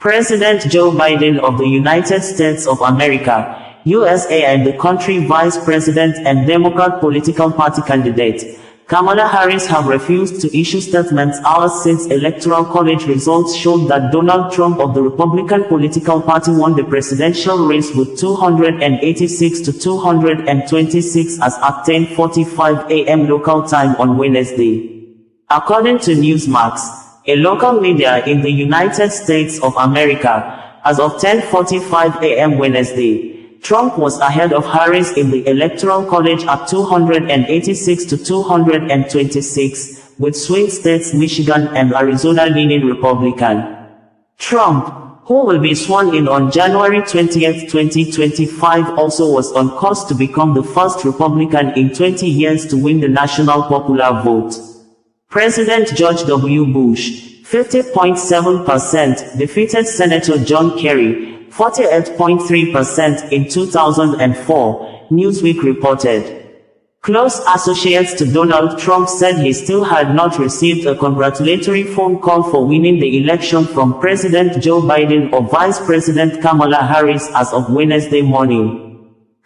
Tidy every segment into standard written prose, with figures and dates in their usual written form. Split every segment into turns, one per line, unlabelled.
President Joe Biden of the United States of America, USA, and the country Vice President and Democrat political party candidate, Kamala Harris, have refused to issue statements hours since Electoral College results showed that Donald Trump of the Republican political party won the presidential race with 286 to 226 as at 10:45 a.m. local time on Wednesday. According to Newsmax, a local media in the United States of America, as of 10:45 a.m. Wednesday, Trump was ahead of Harris in the Electoral College at 286 to 226, with swing states Michigan and Arizona leaning Republican. Trump, who will be sworn in on January 20, 2025, also was on course to become the first Republican in 20 years to win the national popular vote. President George W. Bush, 50.7%, defeated Senator John Kerry, 48.3% in 2004, Newsweek reported. Close associates to Donald Trump said he still had not received a congratulatory phone call for winning the election from President Joe Biden or Vice President Kamala Harris as of Wednesday morning.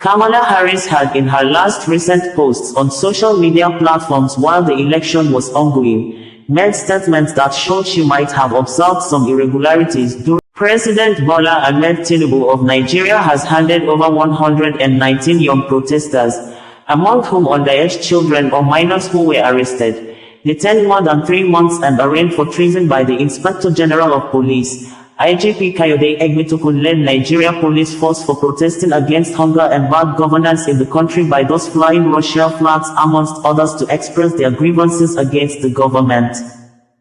Kamala Harris had, in her last recent posts on social media platforms while the election was ongoing, made statements that showed she might have observed some irregularities during. President Bola Ahmed Tinubu of Nigeria has handed over 119 young protesters, among whom underage children or minors who were arrested, detained more than 3 months and arraigned for treason by the Inspector General of Police, IGP Kayode Egbetokun, led Nigeria police force for protesting against hunger and bad governance in the country by those flying Russia flags amongst others to express their grievances against the government.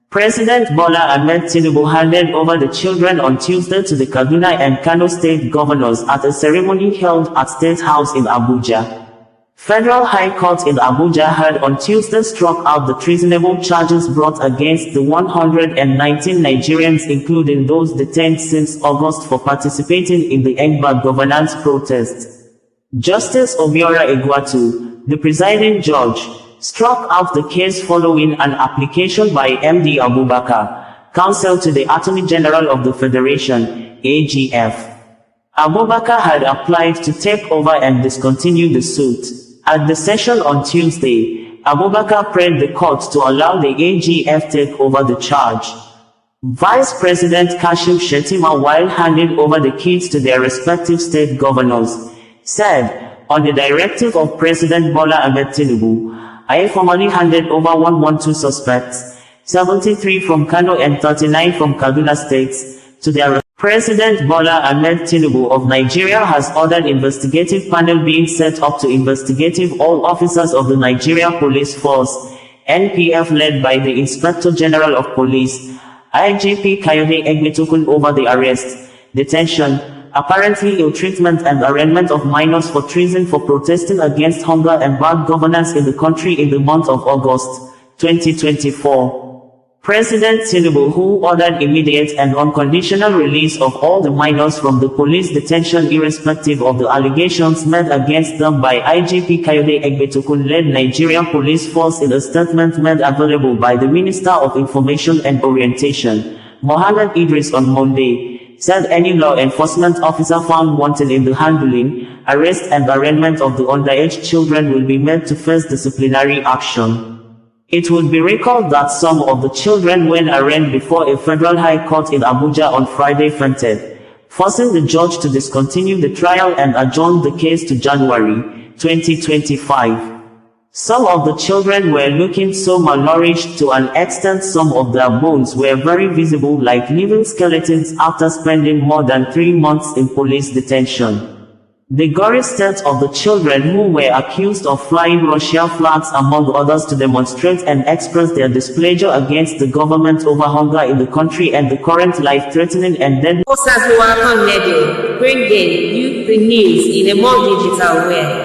President Bola Ahmed Tinubu handed over the children on Tuesday to the Kaduna and Kano state governors at a ceremony held at State House in Abuja. Federal High Court in Abuja had on Tuesday struck out the treasonable charges brought against the 119 Nigerians, including those detained since August for participating in the End Bad Governance protests. Justice Obiora Egwatu, the presiding judge, struck out the case following an application by MD Abubakar, counsel to the Attorney General of the Federation, AGF. Abubakar had applied to take over and discontinue the suit. At the session on Tuesday, Abubakar prayed the court to allow the AGF take over the charge. Vice President Kashim Shettima, while handing over the keys to their respective state governors, said, on the directive of President Bola Ahmed Tinubu, I formally handed over 112 suspects, 73 from Kano and 39 from Kaduna states, to their. President Bola Ahmed Tinubu of Nigeria has ordered investigative panel being set up to investigate all officers of the Nigeria Police Force, NPF, led by the Inspector General of Police, IGP Kayode Egbetokun, over the arrest, detention, apparently ill-treatment and arraignment of minors for treason for protesting against hunger and bad governance in the country in the month of August 2024. President Tinubu, who ordered immediate and unconditional release of all the minors from the police detention irrespective of the allegations made against them by IGP Kayode Egbetokun, led Nigeria Police Force, in a statement made available by the Minister of Information and Orientation, Mohammed Idris, on Monday, said any law enforcement officer found wanting in the handling, arrest and arraignment of the underage children will be made to face disciplinary action. It would be recalled that some of the children, when arraigned before a federal high court in Abuja on Friday, fainted, forcing the judge to discontinue the trial and adjourn the case to January 2025. Some of the children were looking so malnourished to an extent some of their bones were very visible, like living skeletons, after spending more than 3 months in police detention. The gory state of the children, who were accused of flying Russia flags among others to demonstrate and express their displeasure against the government over hunger in the country and the current life-threatening and deadly.
Bringing you the news in a more digital way.